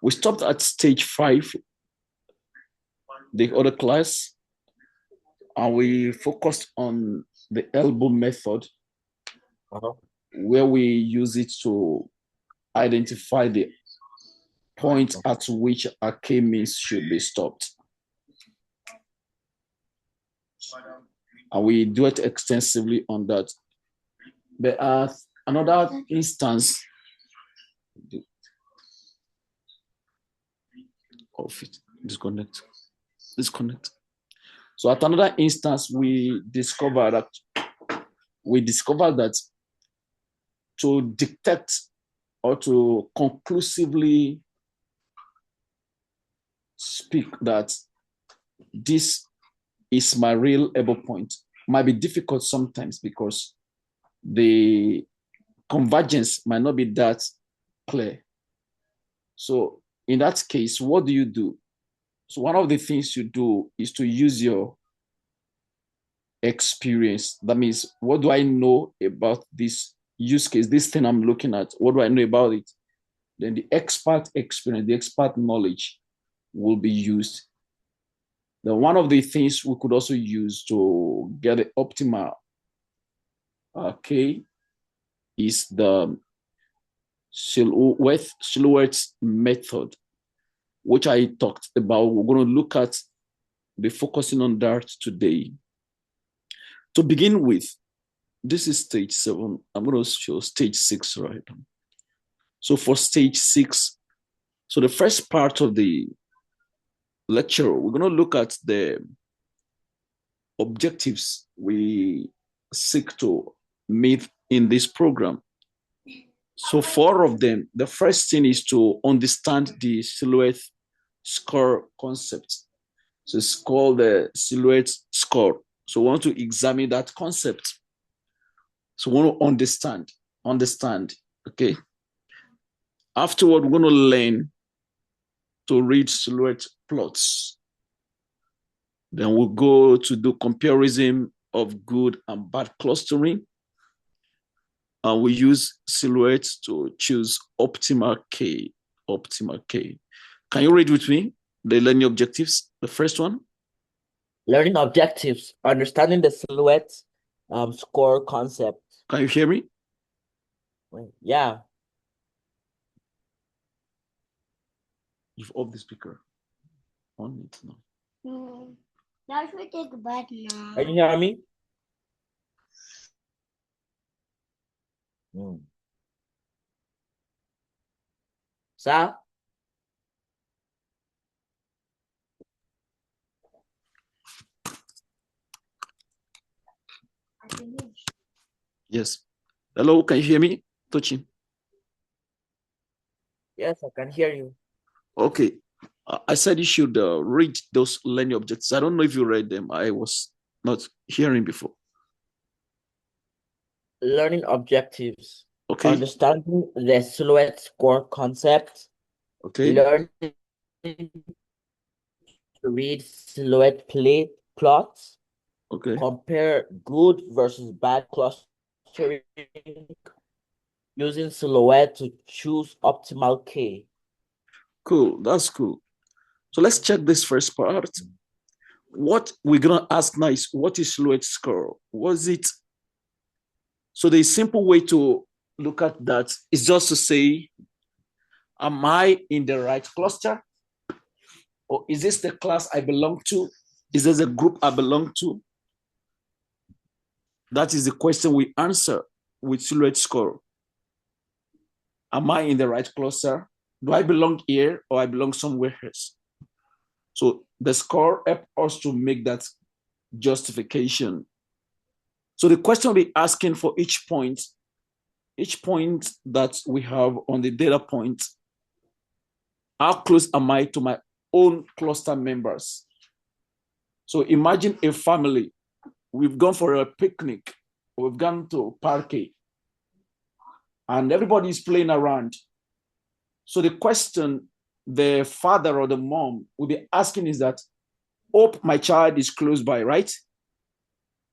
We stopped at stage 5, the other class, and we focused on the elbow method, where we use it to identify the point at which a k-means should be stopped. And we do it extensively on that. There are another instance of it. Disconnect. So at another instance, we discovered that to detect or to conclusively speak that this is my real elbow point might be difficult sometimes because the convergence might not be that clear. So in that case, what do you do? So one of the things you do is to use your experience. That means, what do I know about this use case, this thing I'm looking at? What do I know about it? Then the expert experience, the expert knowledge will be used. Then one of the things we could also use to get the optimal K is the silhouette method, which I talked about. We're going to be focusing on that today. To begin with, this is stage 7. I'm going to show stage 6 right now. So for stage 6, so the first part of the lecture, we're going to look at the objectives we seek to meet in this program. So 4 of them, the first thing is to understand the silhouette score concept. So it's called the silhouette score. So we want to examine that concept. So we want to understand, okay? Afterward, we're going to learn to read silhouette plots. Then we'll go to do comparison of good and bad clustering. And we use silhouettes to choose optimal K. Can you read with me the learning objectives? The first one. Learning objectives, understanding the silhouette score concept. Can you hear me? Yeah. You've off the speaker. On it now. That should take a bath now. Can you hear me? Sir? Yes. Hello, can you hear me? Tochi. Yes, I can hear you. Okay. I said you should read those learning objectives. I don't know if you read them. I was not hearing before. Learning objectives. Okay. Understanding the silhouette score concept. Okay. Learning to read silhouette plots. Okay. Compare good versus bad clustering. Using silhouette to choose optimal K. Cool. That's cool. So let's check this first part. What we're going to ask now is, what is silhouette score? Was it? So the simple way to look at that is just to say, am I in the right cluster? Or is this the class I belong to? Is this a group I belong to? That is the question we answer with silhouette score. Am I in the right cluster? Do I belong here or I belong somewhere else? So the score helps us to make that justification. So the question we'll be asking for each point that we have on the data point, how close am I to my own cluster members? So imagine a family. We've gone for a picnic. We've gone to a party. And everybody is playing around. So the question the father or the mom will be asking is that, hope my child is close by, right?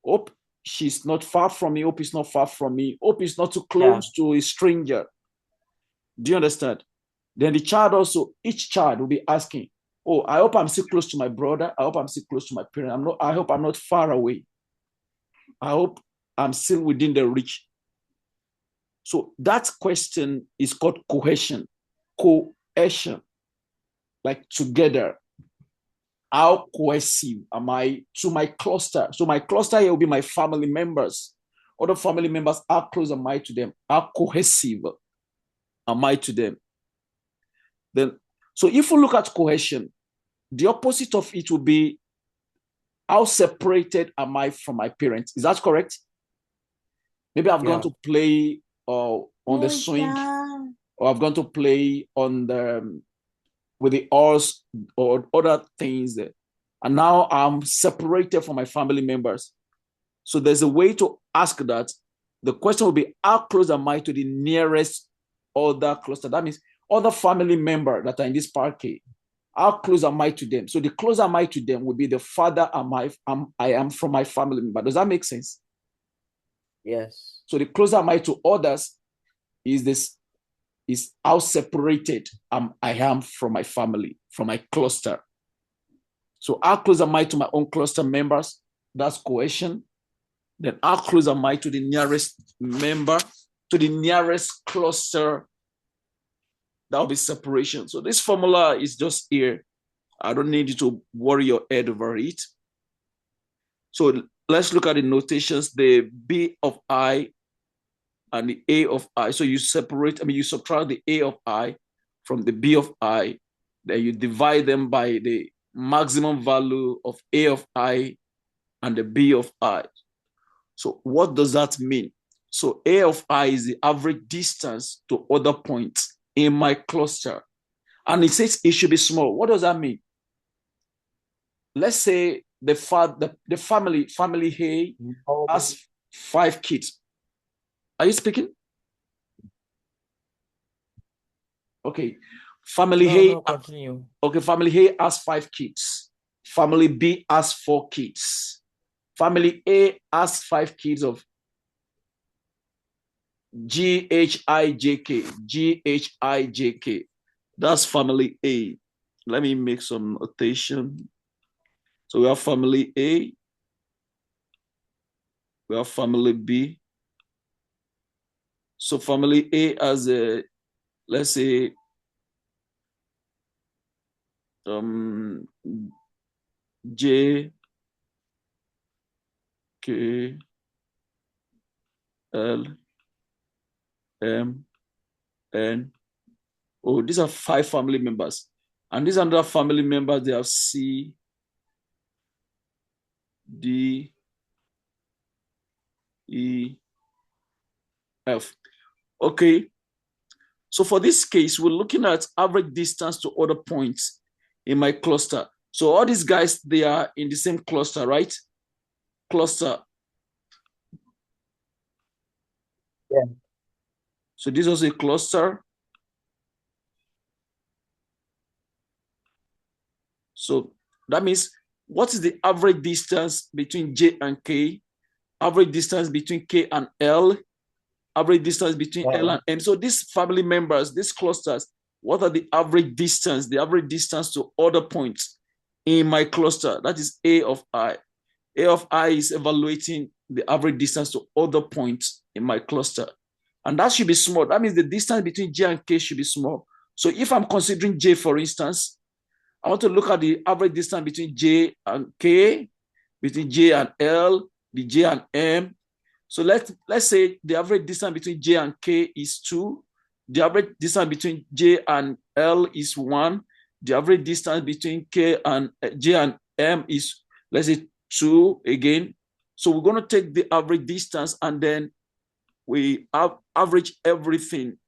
Hope she's not far from me. Hope is not far from me. Hope is not too close to a stranger. Do you understand? Then the child also, each child will be asking, oh, I hope I'm still close to my brother. I hope I'm still close to my parent. I hope I'm not far away. I hope I'm still within the reach. So that question is called cohesion. Cohesion, like together. How cohesive am I to my cluster? So my cluster here will be my family members. Other family members, how close am I to them? How cohesive am I to them? Then, so if we look at cohesion, the opposite of it will be how separated am I from my parents? Is that correct? Maybe I've gone to play on the swing, or I've gone to play on the with the horse or other things, and now I'm separated from my family members. So there's a way to ask that. The question will be, how close am I to the nearest other cluster? That means other family member that are in this parquet. How close am I to them? So the closer am I to them would be the farther I am from my family member. Does that make sense? Yes. So the closer am I to others is how separated I am from my family, from my cluster. So how close am I to my own cluster members? That's cohesion. Then how close am I to the nearest member, to the nearest cluster? That will be separation. So this formula is just here. I don't need you to worry your head over it. So let's look at the notations, the B of I and the A of I. So you subtract the A of I from the B of I, then you divide them by the maximum value of A of I and the B of I. So what does that mean? So A of I is the average distance to other points in my cluster. And it says it should be small. What does that mean? Let's say the family A has 5 kids. Are you speaking? Okay. Family A. Continue. Okay, family A has 5 kids. Family B has 4 kids. Family A has 5 kids of GHIJK. That's family A. Let me make some notation. So we have family A. We have family B. So family A has let's say J, K, L, M, N. Oh, these are 5 family members. And these other family members, they have C, D, E, F. Okay. So for this case, we're looking at average distance to other points in my cluster. So all these guys, they are in the same cluster, right? Cluster. Yeah. So this is a cluster. So that means what is the average distance between J and K? Average distance between K and L? Average distance between L and M. So these family members, these clusters, what are the average distance? The average distance to other points in my cluster. That is A of I. A of I is evaluating the average distance to other points in my cluster. And that should be small. That means the distance between J and K should be small. So if I'm considering J, for instance, I want to look at the average distance between J and K, between J and L, the J and M. So let's say the average distance between J and K is 2. The average distance between J and L is 1. The average distance between K and J and M is, let's say, 2 again. So we're going to take the average distance and then we average everything.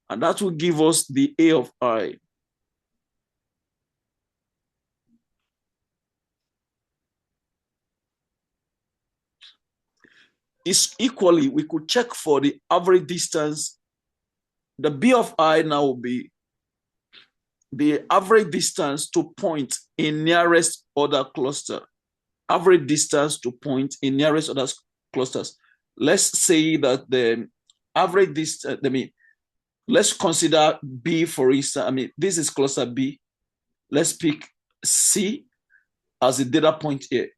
And that will give us the A of I. Is equally, we could check for the average distance. The B of I now will be the average distance to point in nearest other cluster. Average distance to point in nearest other clusters. Let's say that the average distance, let's consider B for instance. This is cluster B. Let's pick C as a data point here.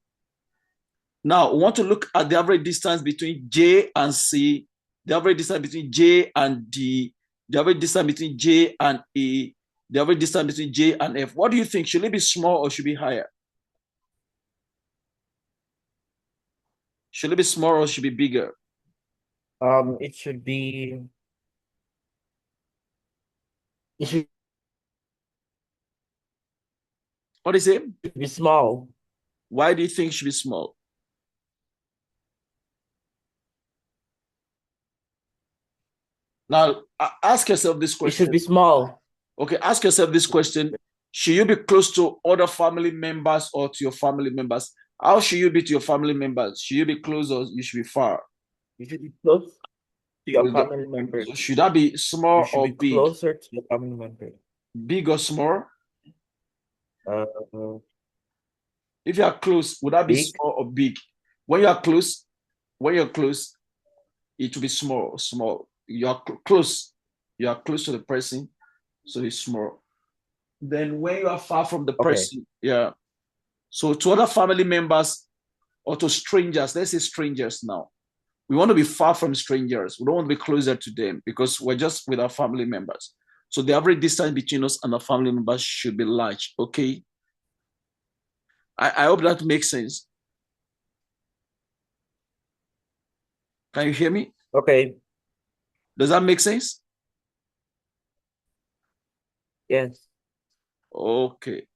Now, we want to look at the average distance between J and C, the average distance between J and D, the average distance between J and E, the average distance between J and F. What do you think? Should it be small or should it be higher? Should it be smaller or should it be bigger? It should be. It should What is it? be small. Why do you think it should be small? Now, ask yourself this It question. should be small. Okay, ask yourself this question. Should you be close to other family members or to your family members? How should you be to your family members? Should you be close or you should be far? You should be close to your family members. So should that be small You should or be big? closer to your family members. Big or small? Uh, If you are close, would that be Big. small or big? When you're close, it will be small. You are close to the person, so it's small. Then when you are far from the person, yeah. So to other family members or to strangers, let's say strangers now. We want to be far from strangers. We don't want to be closer to them because we're just with our family members. So the average distance between us and our family members should be large, okay? I hope that makes sense. Can you hear me? Okay. Does that make sense? Yes. Okay.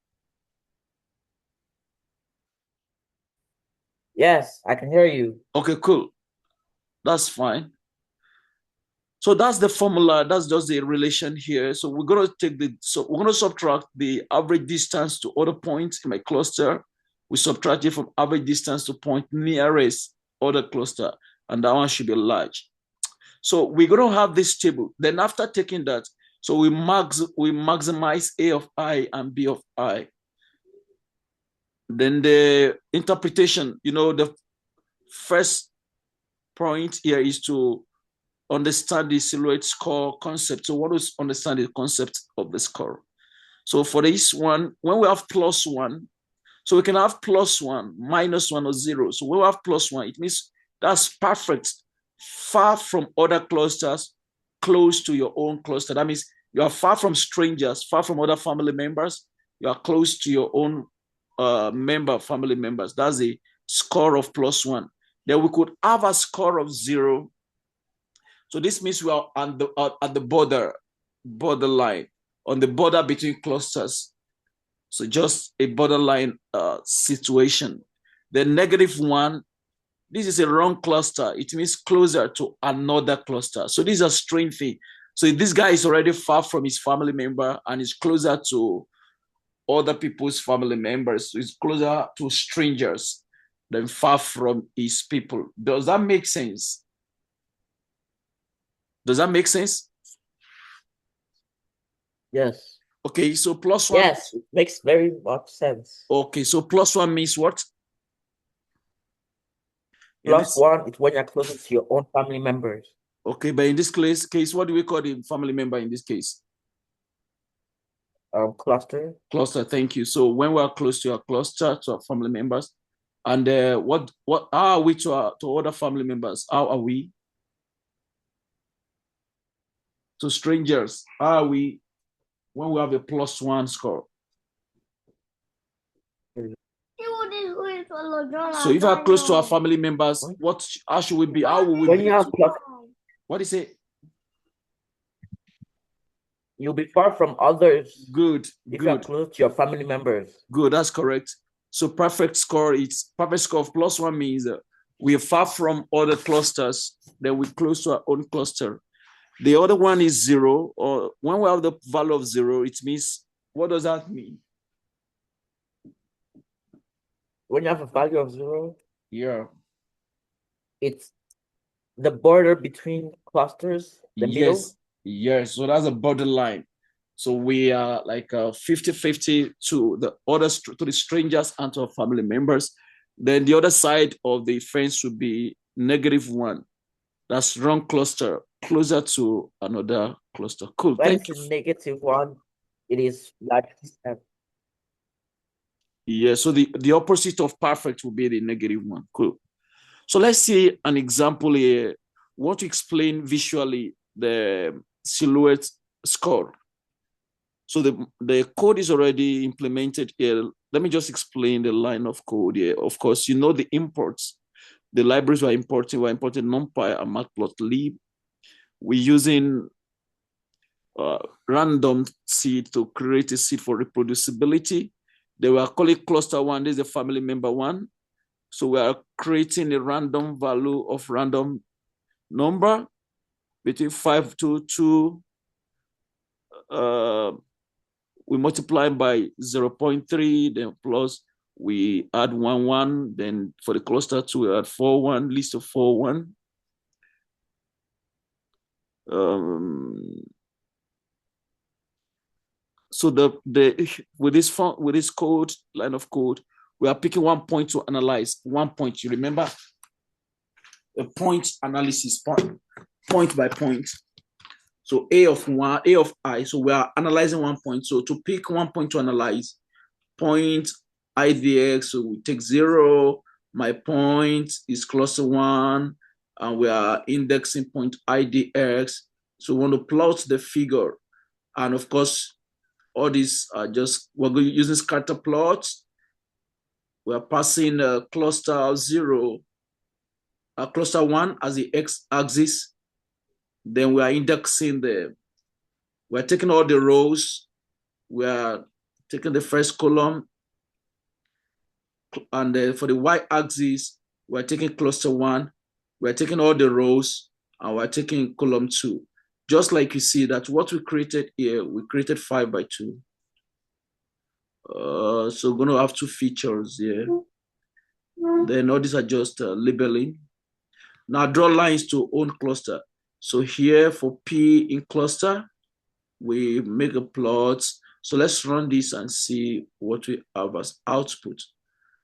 Yes, I can hear you. Okay, cool. That's fine. So that's the formula. That's just the relation here. So we're going to subtract the average distance to other points in my cluster. We subtract it from average distance to point nearest other cluster, and that one should be large. So we're going to have this table. Then after taking that, so we maximize A of I and B of I. Then the interpretation, the first point here is to understand the silhouette score concept. So what is understand the concept of the score? So for this one, when we have +1, so we can have +1, -1, or 0. So when we have +1, it means that's perfect, far from other clusters, close to your own cluster. That means you are far from strangers, far from other family members. You are close to your own family members. That's a score of +1. Then we could have a score of 0. So this means we are at the borderline, on the border between clusters. So just a borderline situation. The -1, this is a wrong cluster. It means closer to another cluster. So this is a strange thing. So this guy is already far from his family member and is closer to other people's family members. So he's closer to strangers than far from his people. Does that make sense? Does that make sense? Yes. Okay, so +1. Yes, it makes very much sense. Okay, so +1 means what? +1 is when you're closer to your own family members. Okay, but in this case, what do we call the family member in this case? Cluster. Cluster, thank you. So when we are close to our cluster, to our family members, and how are we to other family members? How are we? To strangers, how are we when we have a +1 score? So if we are close to our family members, how should we be? How will we When be? you have What is it? You'll be far from others. Good. If you're close to your family members. Good, that's correct. So perfect score of +1 means we are far from other clusters, then we're close to our own cluster. The other one is 0, or when we have the value of 0, it means, what does that mean? When you have a value of 0, yeah, it's the border between clusters, the middle. Yes, so that's a borderline. So we are like 50-50 to the strangers and to our family members. Then the other side of the fence would be -1. That's wrong cluster, closer to another cluster. Cool. When Thank it's you. -1, it is large system. Yeah, so the opposite of perfect will be the -1. Cool. So let's see an example here. We want to explain visually the silhouette score. So the code is already implemented here. Let me just explain the line of code here. Of course, you know the imports. The libraries we're importing NumPy and matplotlib. We're using random seed to create a seed for reproducibility. They were calling cluster 1. This is a family member 1. So we are creating a random value of random number between 5 to 2. We multiply by 0.3, then plus we add 1, 1. Then for the cluster 2, we add 4, 1, list of 4, 1. So with this code, line of code, we are picking 1 point to analyze. 1 point, you remember? A point analysis, point by point. So A of I, so we are analyzing 1 point. So to pick 1 point to analyze, point IDX, so we take 0, my point is cluster 1, and we are indexing point IDX. So we want to plot the figure. And of course, all these are just, we're going using scatter plots. We're passing cluster 0, cluster 1 as the x-axis. Then we are indexing we're taking all the rows. We are taking the first column. And for the y-axis, we're taking cluster 1. We're taking all the rows, and we're taking column 2. Just like you see that what we created here, we created 5 by 2. So we're going to have 2 features here. Then all these are just labeling. Now draw lines to own cluster. So here for P in cluster, we make a plot. So let's run this and see what we have as output.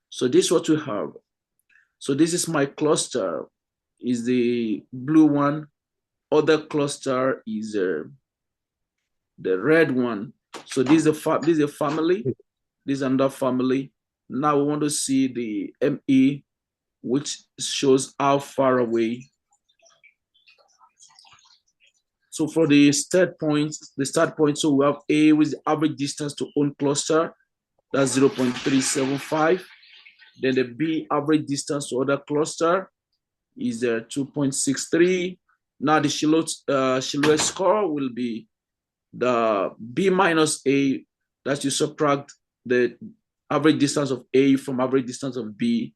So this is what we have. So this is my cluster, is the blue one. Other cluster is the red one. So this is a family. This is another family. Now we want to see the ME, which shows how far away. So for the start point, so we have A with the average distance to own cluster, that's 0.375. Then the B average distance to other cluster is 2.63. Now the silhouette score will be the B minus A, that you subtract the average distance of A from average distance of B.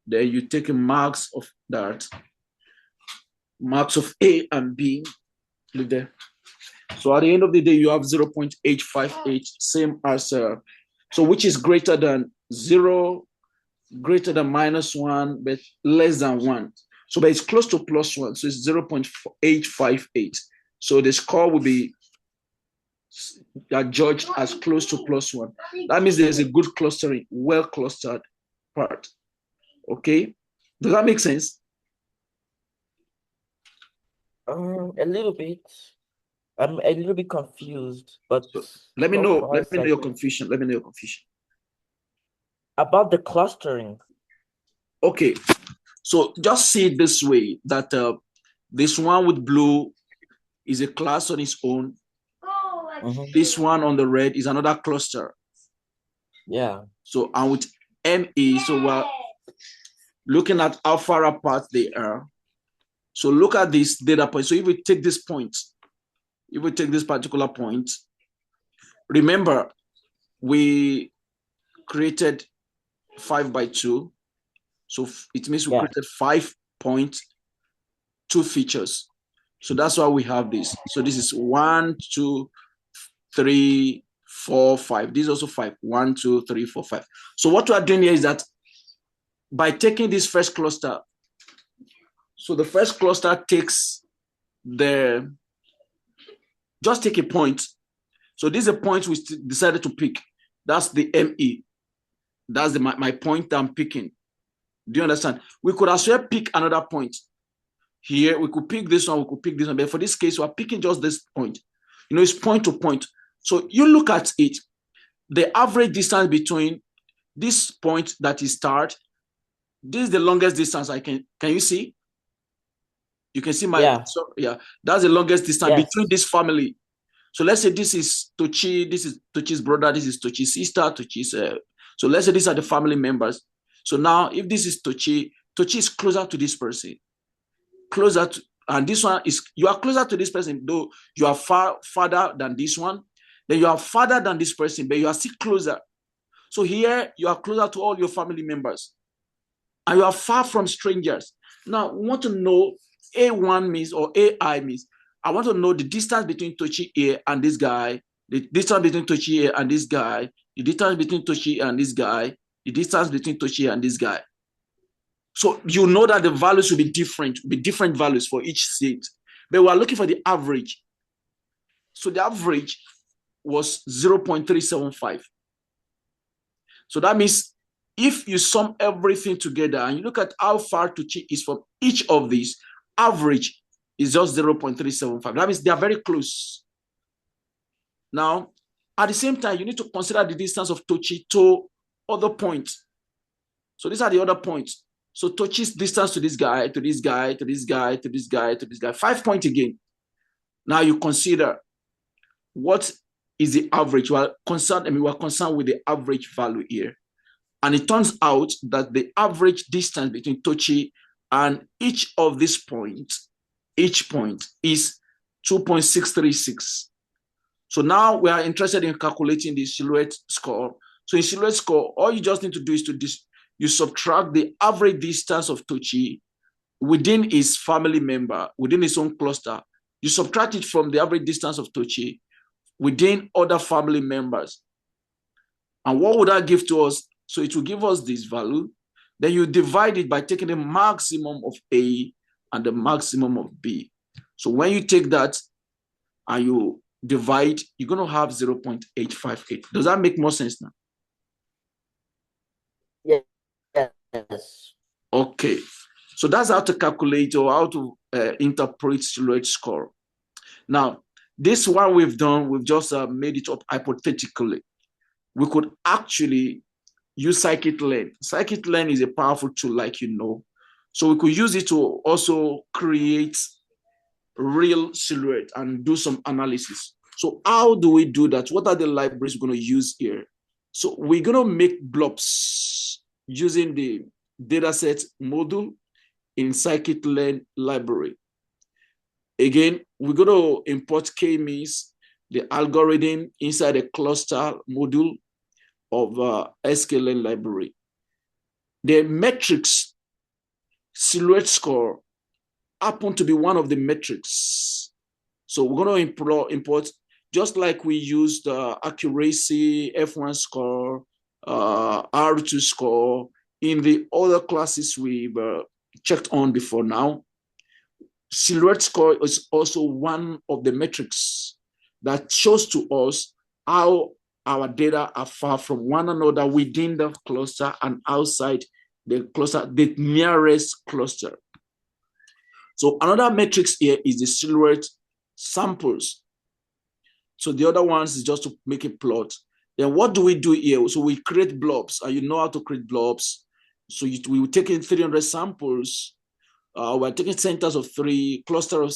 Then you take a marks of that, marks of A and B, live there. So at the end of the day, you have 0.858, same as, so which is greater than 0, greater than -1, but less than 1. So but it's close to +1, so it's 0.858. So the score will be judged as close to +1. That means there's a good clustering, well clustered part. Okay, does that make sense? A little bit. I'm a little bit confused, but so let me know your confusion. Let me know your confusion about the clustering. Okay, so just see it this way, that this one with blue is a class on its own. This one on the red is another cluster. Yeah. So, and with ME, so we're looking at how far apart they are. So look at this data point. So if we take this point, if we take this particular point, remember we created 5 by 2. So it means we created 5.2 features. So that's why we have this. So this is 1, 2, 3, 4, 5. This is also 5. 1, 2, 3, 4, 5. So what we are doing here is that by taking this first cluster, so the first cluster takes just take a point. So this is a point we decided to pick. That's the ME. That's my point I'm picking. Do you understand? We could as well pick another point. Here, we could pick this one, we could pick this one, but for this case, we're picking just this point. It's point to point. So you look at it, the average distance between this point that is start, this is the longest distance can you see? You can see my, yeah, that's the longest distance between this family. So let's say this is Tochi, this is Tochi's brother, this is Tochi's sister, Tochi's, so let's say these are the family members. So now if this is Tochi is closer to this person, and this one is, you are closer to this person, though you are farther than this one, then you are farther than this person, but you are still closer. So here you are closer to all your family members, and you are far from strangers. Now, we want to know A1 means, or AI means, I want to know the distance between Tochi A and this guy, the distance between Tochi A and this guy, the distance between Tochi A and this guy, the distance between Tochi A and this guy. So you know that the values will be different values for each seat. But we are looking for the average. So the average was 0.375. So that means if you sum everything together and you look at how far Tochi is from each of these, average is just 0.375. That means they are very close. Now, at the same time, you need to consider the distance of Tochi to other points. So these are the other points. So Tochi's distance to this guy, to this guy, to this guy, to this guy, to this guy, 5 points again. Now you consider what is the average. We're concerned with the average value here. And it turns out that the average distance between Tochi and each of these points, each point is 2.636. So now we are interested in calculating the silhouette score. So in silhouette score, all you just need to do is you subtract the average distance of Tochi within his family member, within his own cluster. You subtract it from the average distance of Tochi within other family members. And what would that give to us? So it will give us this value. Then you divide it by taking the maximum of A and the maximum of B. So when you take that and you divide, you're going to have 0.858. Does that make more sense now? Yes. Okay. So that's how to calculate or how to interpret silhouette score. Now, this one we've done, we've just made it up hypothetically. We could actually use scikit-learn. Scikit-learn is a powerful tool, like you know. So we could use it to also create real silhouette and do some analysis. So how do we do that? What are the libraries we're going to use here? So we're going to make blobs using the dataset module in scikit-learn library. Again, we're going to import k-means, the algorithm inside the cluster module of sklearn library. The metrics silhouette score happen to be one of the metrics. So we're going to import just like we used accuracy, F1 score, R2 score in the other classes we've checked on before now. Silhouette score is also one of the metrics that shows to us how our data are far from one another within the cluster and outside the cluster, the nearest cluster. So another metrics here is the silhouette samples. So the other ones is just to make a plot. Then what do we do here? So we create blobs, and you know how to create blobs. So we will take in 300 samples. We're taking centers of 3, cluster of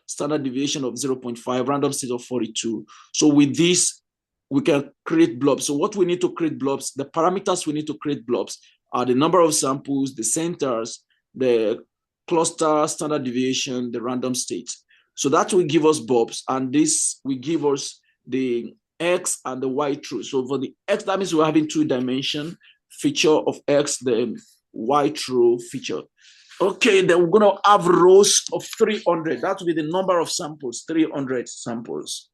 standard deviation of 0.5, random state of 42. So with this, we can create blobs. So what we need to create blobs, the parameters we need to create blobs are the number of samples, the centers, the cluster, standard deviation, the random state. So that will give us blobs, and this will give us the X and the Y true. So for the X, that means we're having 2-dimension feature of X, the Y true feature. Okay, then we're going to have rows of 300. That will be the number of samples, 300 samples.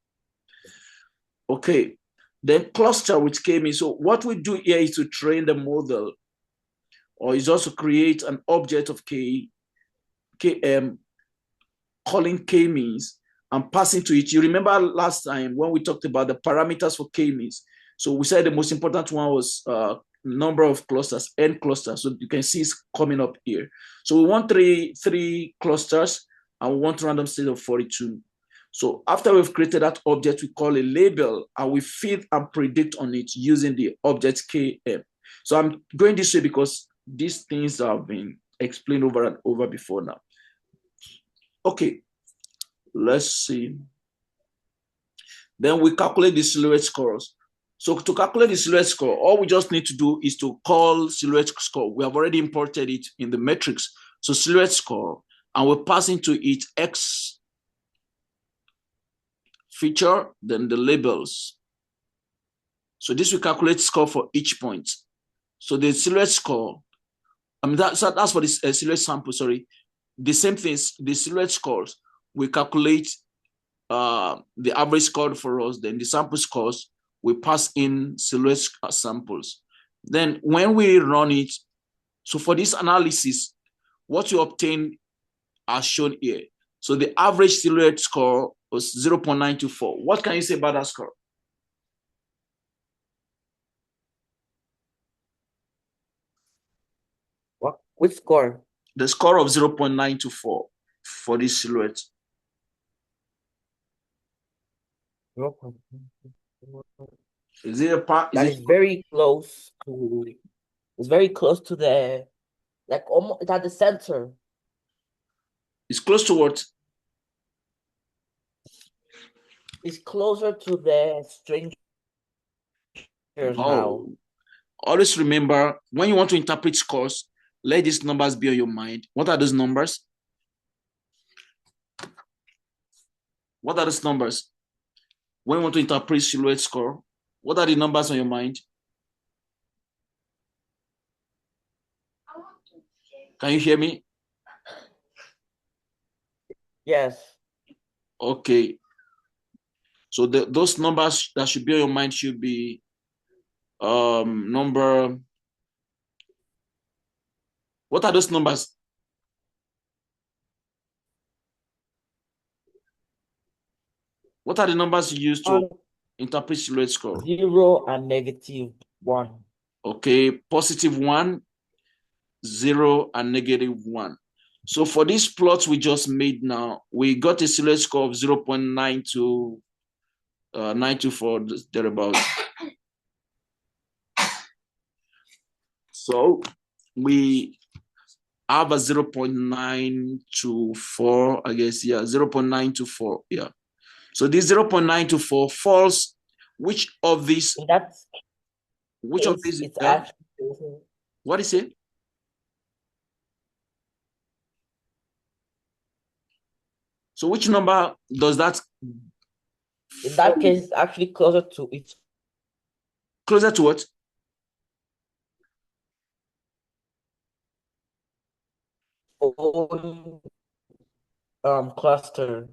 Okay, then cluster which came in. So what we do here is to train the model, or is also create an object of KM, calling k-means and passing to it. You remember last time when we talked about the parameters for k-means. So we said the most important one was number of clusters, n clusters. So you can see it's coming up here. So we want three clusters, and we want random state of 42. So after we've created that object, we call a label, and we feed and predict on it using the object KM. So I'm going this way because these things have been explained over and over before now. Okay, let's see. Then we calculate the silhouette scores. So to calculate the silhouette score, all we just need to do is to call silhouette score. We have already imported it in the matrix. So silhouette score, and we pass into it X feature, then the labels. So this will calculate score for each point. So the silhouette score, that's for this silhouette sample, sorry. The same things, the silhouette scores, we calculate the average score for us, then the sample scores, we pass in silhouette samples. Then when we run it, so for this analysis, what you obtain are shown here. So the average silhouette score was 0.924. What can you say about that score? What? Which score? The score of 0.924 for this silhouette. 0.924. Is it a part? That is very close to. It's very close to the, like almost it's at the center. It's close to what? It's closer to the strangers now. Always remember, when you want to interpret scores, let these numbers be on your mind. What are those numbers? What are those numbers? When you want to interpret silhouette score, what are the numbers on your mind? Can you hear me? Yes. Okay. So those numbers that should be on your mind should be number. What are those numbers? What are the numbers you use to interpret silhouette score? 0 and -1. Okay, +1, 0, and -1. So for these plots we just made now, we got a silhouette score of 0.924 thereabouts. So we have a 0.924, I guess, yeah, 0.924, yeah. So this 0.924 falls, which of these? Which of these? It's actually, what is it? So which number does that? In that case, it's actually closer to it. Closer to what? Own cluster.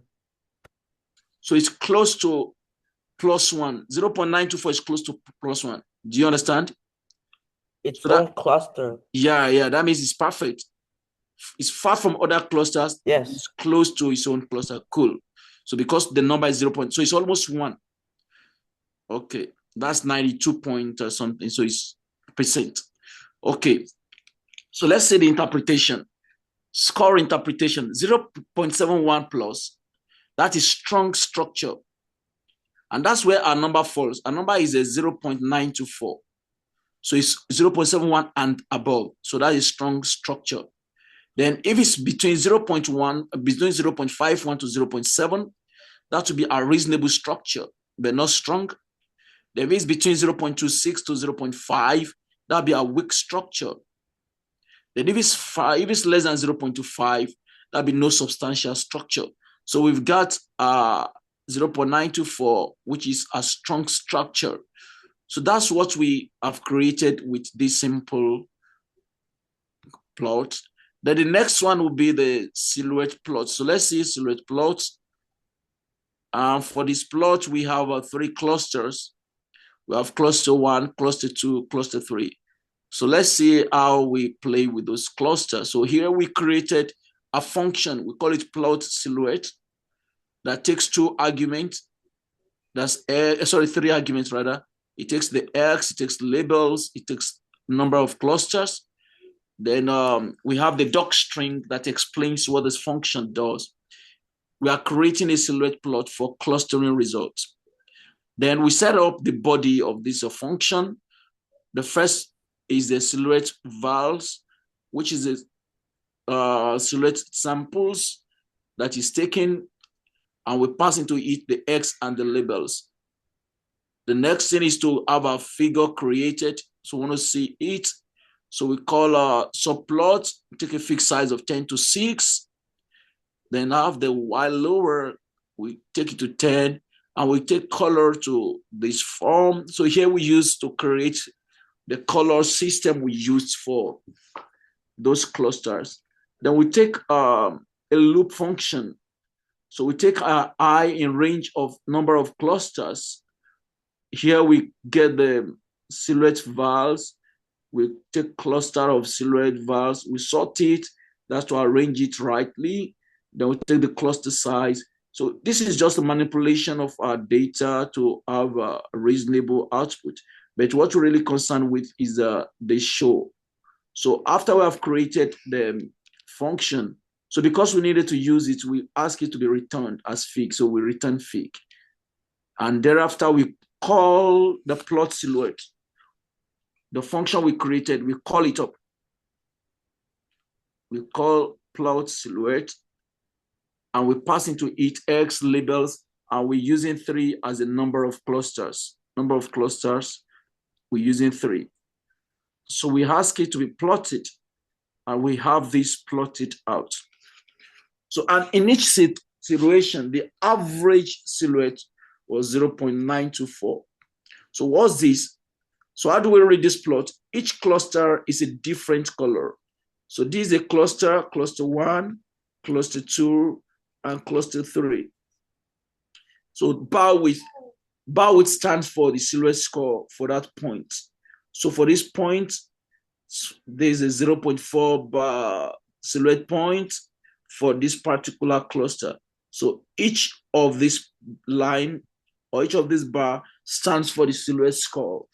So it's close to +1. 0.924 is close to +1. Do you understand? Its own cluster. Yeah, that means it's perfect. It's far from other clusters. Yes. It's close to its own cluster. Cool. So because the number is 0. So it's almost 1. Okay, that's 92 point or something. So it's percent. Okay, so let's say the interpretation. Score interpretation, 0.71 plus. That is strong structure. And that's where our number falls. Our number is a 0.924. So it's 0.71 and above. So that is strong structure. Then if it's between 0.51 to 0.7, that would be a reasonable structure, but not strong. Then if it's between 0.26 to 0.5, that would be a weak structure. Then if it's less than 0.25, that would be no substantial structure. So we've got 0.924, which is a strong structure. So that's what we have created with this simple plot. Then the next one will be the silhouette plot. So let's see silhouette plots. For this plot, we have 3 clusters. We have cluster 1, cluster 2, cluster 3. So let's see how we play with those clusters. So here we created a function. We call it plot silhouette that takes 2 arguments. That's 3 arguments rather. It takes the X, it takes labels, it takes number of clusters. Then we have the docstring that explains what this function does. We are creating a silhouette plot for clustering results. Then we set up the body of this function. The first is the silhouette vals, which is a silhouette samples that is taken, and we pass into it the X and the labels. The next thing is to have a figure created. So we want to see it. So we call a subplot, take a fixed size of 10:6. Then have the Y lower, we take it to 10, and we take color to this form. So here we use to create the color system we used for those clusters. Then we take a loop function. So we take I in range of number of clusters. Here we get the silhouette vals. We take cluster of silhouette vals, we sort it, that's to arrange it rightly. Then we take the cluster size. So this is just a manipulation of our data to have a reasonable output. But what we're really concerned with is the show. So after we have created the function, so because we needed to use it, we ask it to be returned as fig. So we return fig. And thereafter, we call the plot silhouette. The function we created, we call it up. We call plot silhouette, and we pass into it X labels, and we're using 3 as a number of clusters. Number of clusters, we're using 3. So we ask it to be plotted, and we have this plotted out. So, and in each situation, the average silhouette was 0.924. So what's this? So how do we read this plot? Each cluster is a different color. So this is a cluster, cluster 1, cluster 2, and cluster 3. So bar width stands for the silhouette score for that point. So for this point, there's a 0.4 bar silhouette point for this particular cluster. So each of this line or each of this bar stands for the silhouette score.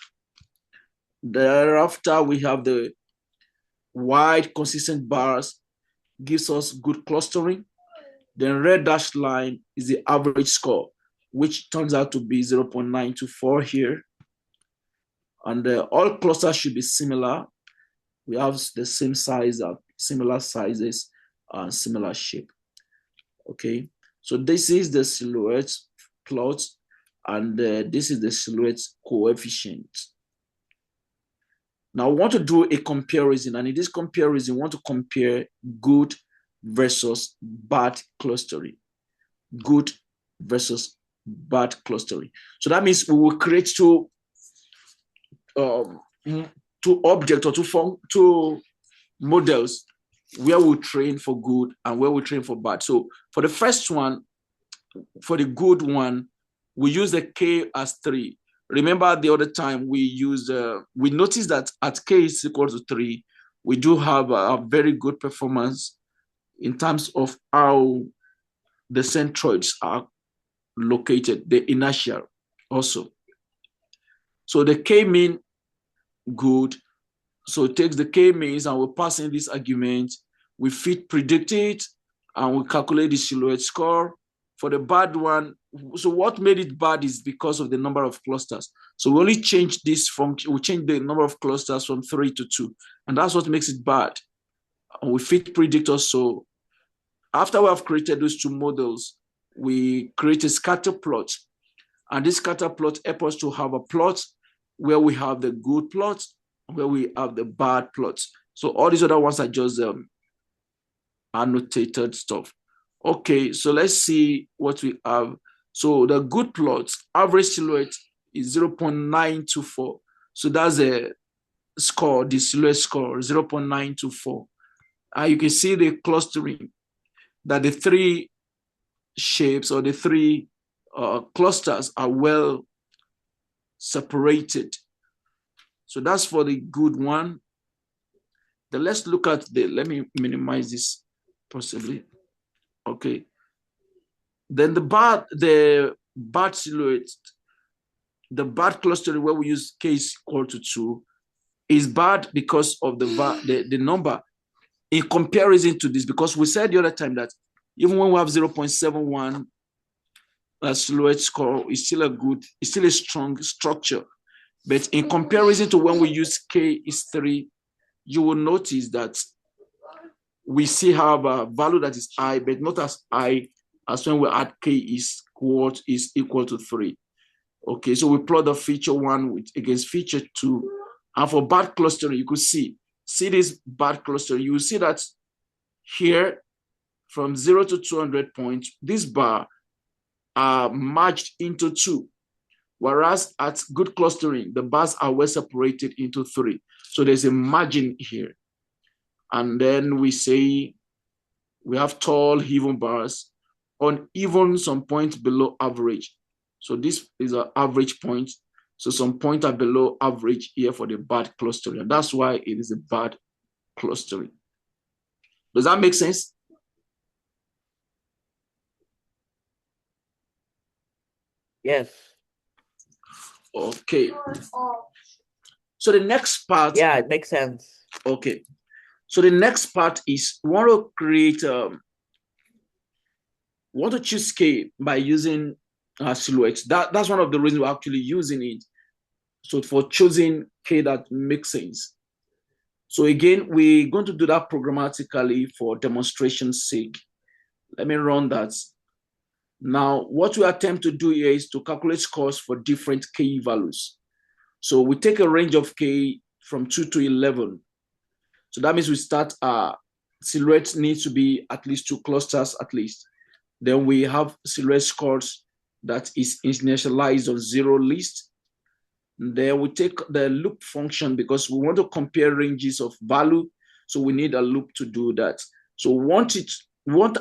Thereafter, we have the wide consistent bars, gives us good clustering. Then red dashed line is the average score, which turns out to be 0.924 here. And all clusters should be similar. We have the same size, similar sizes, and similar shape. Okay, so this is the silhouette plot, and this is the silhouette coefficient. Now we want to do a comparison, and in this comparison, we want to compare good versus bad clustering. Good versus bad clustering. So that means we will create two objects or two models where we train for good and where we train for bad. So for the first one, for the good one, we use the K as 3. Remember the other time we noticed that at K is equal to 3, we do have a very good performance in terms of how the centroids are located, the inertia also. So the K mean good. So it takes the K means and we pass in this argument, we fit predict it, and we calculate the silhouette score. For the bad one, so what made it bad is because of the number of clusters. So we only change this function, we change the number of clusters from 3 to 2, and that's what makes it bad. And we fit predict also. After we have created those two models, we create a scatter plot. And this scatter plot helps us to have a plot where we have the good plot, where we have the bad plots. So all these other ones are just annotated stuff. Okay, so let's see what we have. So the good plot, average silhouette is 0.924. So that's a score, the silhouette score, 0.924. And you can see the clustering, that the 3 shapes or the 3 clusters are well separated. So that's for the good one. Then let's look at let me minimize this possibly. Okay. Then the bad silhouette, the bad clustering where we use K is equal to 2, is bad because of the number in comparison to this, because we said the other time that even when we have 0.71 silhouette score, it's still a strong structure. But in comparison to when we use K is 3, you will notice that we still have a value that is high, but not as high as when we add K is equal to 3. Okay, so we plot the feature 1 against feature 2. And for bad clustering, you could see this bad clustering. You will see that here, from 0 to 200 points, this bar are merged into 2. Whereas at good clustering, the bars are well separated into 3. So there's a margin here. And then we say we have tall, even bars on even some points below average. So this is an average point. So some points are below average here for the bad clustering. And that's why it is a bad clustering. Does that make sense? Yes. Okay. So the next part. Yeah, it makes sense. Okay. So the next part is we want to create, want to choose K by using silhouettes. That's one of the reasons we're actually using it. So for choosing K that makes sense. So again, we're going to do that programmatically for demonstration's sake. Let me run that. Now, what we attempt to do here is to calculate scores for different K values. So we take a range of K from 2 to 11. So that means we start, silhouette needs to be at least 2 clusters at least. Then we have silhouette scores that is initialized on 0 list. Then we take the loop function because we want to compare ranges of value. So we need a loop to do that. So we want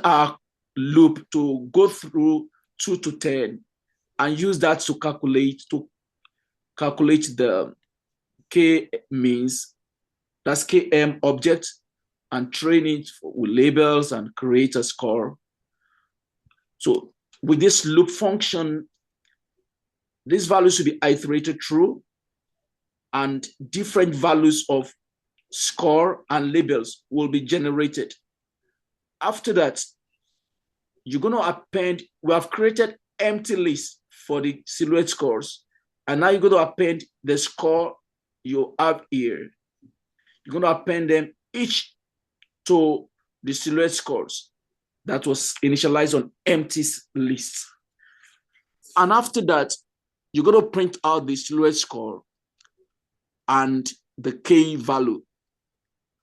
our loop to go through 2 to 10 and use that to calculate the K means, that's KM object, and train it with labels and create a score. So with this loop function, this value should be iterated through, and different values of score and labels will be generated. After that, you're going to append, we have created empty lists for the silhouette scores, and now you're going to append the score you have here. You're going to append them each to the silhouette scores that was initialized on empty lists. And after that, you're going to print out the silhouette score and the K value.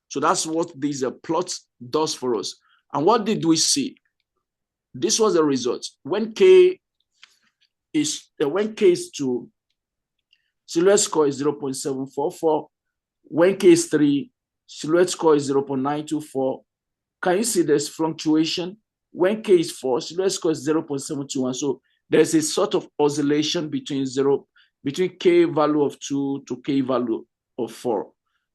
So that's what this plot does for us. And what did we see? This was the result. When K is 2, silhouette score is 0.744. When K is 3, silhouette score is 0.924. Can you see there's fluctuation? When K is 4, silhouette score is 0.721. So there's a sort of oscillation between K value of 2 to K value of 4.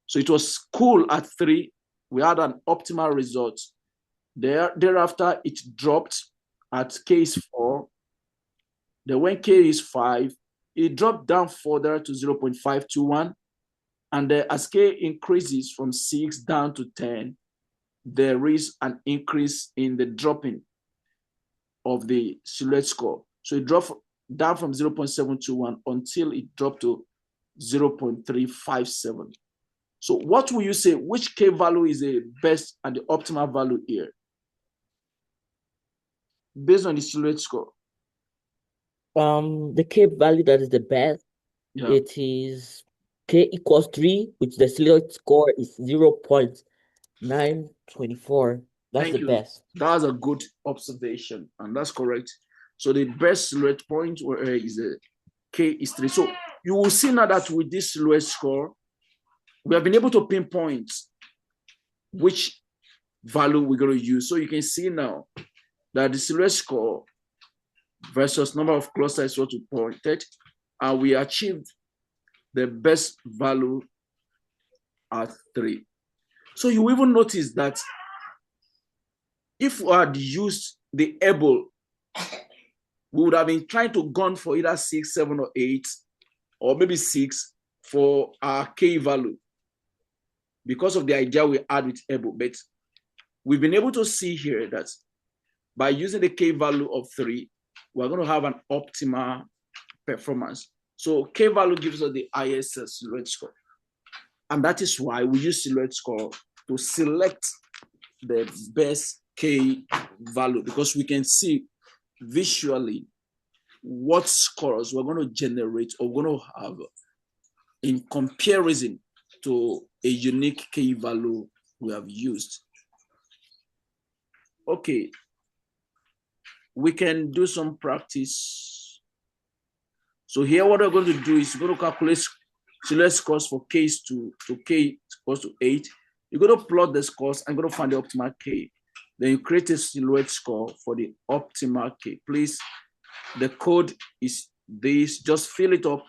So it was cool at 3. We had an optimal result. Thereafter, it dropped at K is 4. Then when K is 5, it dropped down further to 0.521. And as K increases from 6 down to 10, there is an increase in the dropping of the silhouette score. So it dropped down from 0.721 until it dropped to 0.357. So what will you say, which K value is the best and the optimal value here? Based on the silhouette score. The K value that is the best, it is K equals 3, which the silhouette score is 0.924. That's the best. That's a good observation, and that's correct. So the best silhouette point is K is 3. So you will see now that with this silhouette score, we have been able to pinpoint which value we're going to use. So you can see now that the silhouette score versus number of clusters is what we pointed, and we achieved the best value at 3. So you even notice that if we had used the able, we would have been trying to gun for either 6, 7, or 8, or maybe 6 for our K value. because of the idea we had with able, but we've been able to see here that by using the K value of 3, we're going to have an optimal performance. So K value gives us the highest silhouette score. And that is why we use silhouette score to select the best K value, because we can see visually what scores we're going to generate or we're going to have in comparison to a unique K value we have used. Okay, we can do some practice. So here what we're going to do is we're going to calculate silhouette scores for K to K equals to 8. You're going to plot the scores and going to find the optimal K. Then you create a silhouette score for the optimal K. Please, the code is this, just fill it up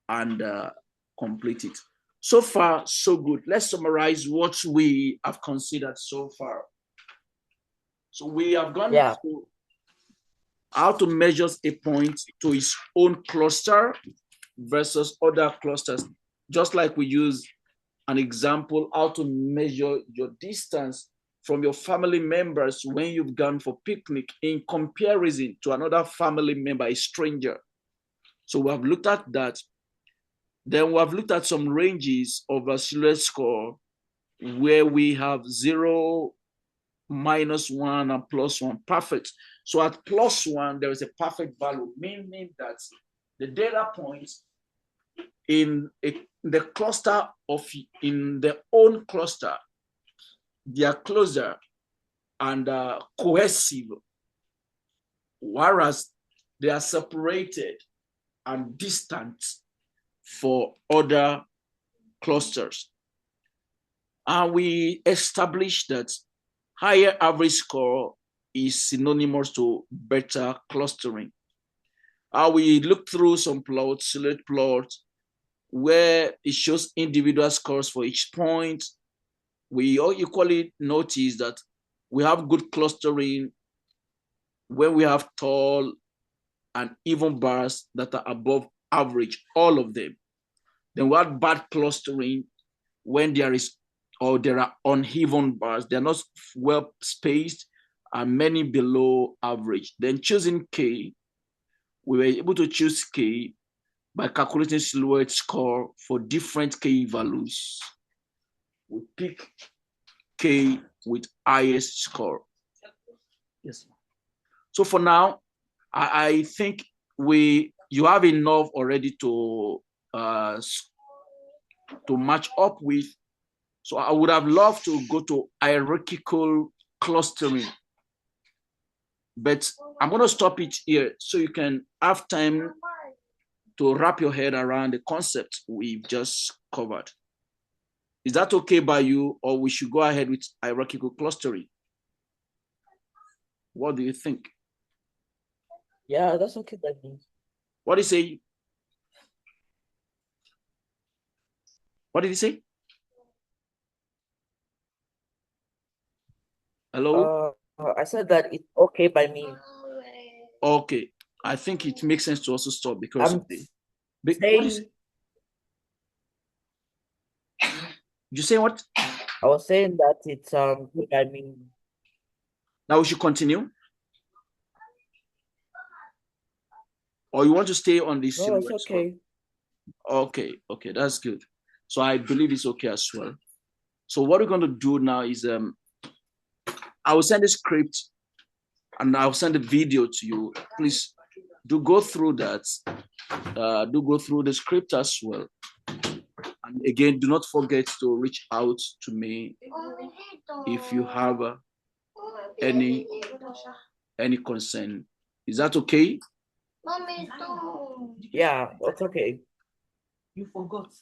and complete it. So far, so good. Let's summarize what we have considered so far. So we have gone through how to measure a point to its own cluster versus other clusters. Just like we use an example, how to measure your distance from your family members when you've gone for picnic in comparison to another family member, a stranger. So we have looked at that. Then we have looked at some ranges of a silhouette score where we have 0, -1, and +1, perfect. So at +1, there is a perfect value, meaning that the data points in the cluster in their own cluster, they are closer and cohesive, whereas they are separated and distant for other clusters. And we established that higher average score is synonymous to better clustering. We looked through some plots, silhouette plots, where it shows individual scores for each point. We all equally notice that we have good clustering when we have tall and even bars that are above average, all of them. Then we have bad clustering when there are uneven bars, they're not well spaced, and many below average. Then choosing K, we were able to choose K by calculating silhouette score for different K values. We pick K with highest score. Yes. So for now, I think you have enough already to match up with. So I would have loved to go to hierarchical clustering, but I'm going to stop it here so you can have time to wrap your head around the concept we've just covered. Is that okay by you, or we should go ahead with hierarchical clustering? What do you think? Yeah, that's okay by me. What did you say? What did you say? Hello? I said that it's okay by me. Okay. I think it makes sense to also stop because I'm of the. saying, What is? You say what? I was saying that it's good by me. Now we should continue. Or you want to stay on this? No, it's okay. Okay, that's good. So I believe it's okay as well. So what we're going to do now is I will send a script and I'll send a video to you. Please do go through that. Do go through the script as well. And again, do not forget to reach out to me if you have any concern. Is that okay? Yeah, that's okay. You forgot.